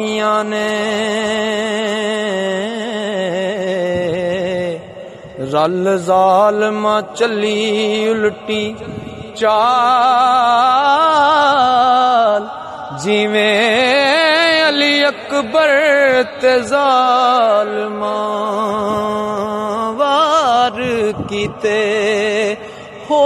نے رل ظالم چلی الٹی چال جیویں علی اکبر تے ظالماں وار کیتے ہو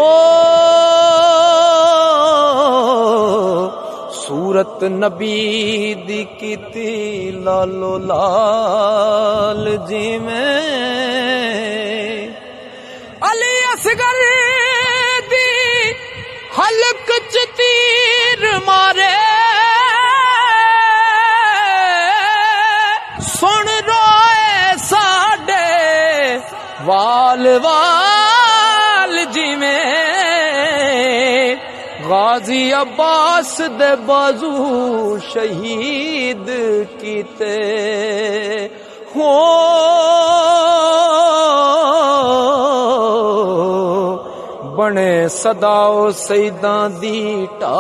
صورت نبی دی کیتی لالو لال جیویں علی اصغر دی حلق چ تیر مارے سن روئے ساڈے وال وال جیویں غازی عباس دے بازو شہید کیتے ہو بنے صداؤ سیداں دی ٹال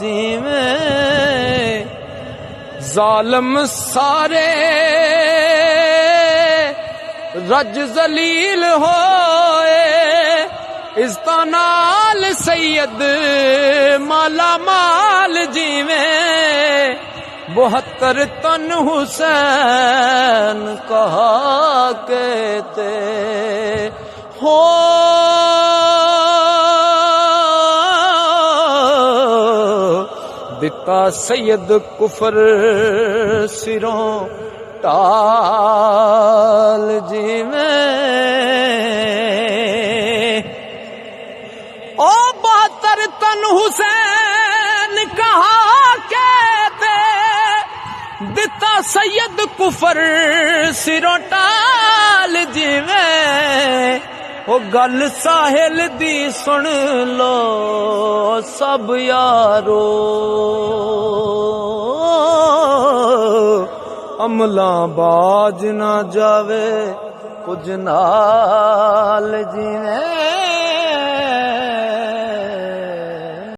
جیویں ظالم سارے رج ذلیل ہوئے عزتاں نال سید مالا مال جیویں 72 تن حسین کہا کہتے ہو دتا سید کفر سروں ٹال جیویں او 72 تن حسین کہا کہتے دتا سید کفر سروں ٹال جیویں او گل ساحل دی سن لو سب یارو عملاں باج نہ جاوے کچھ نال جیویں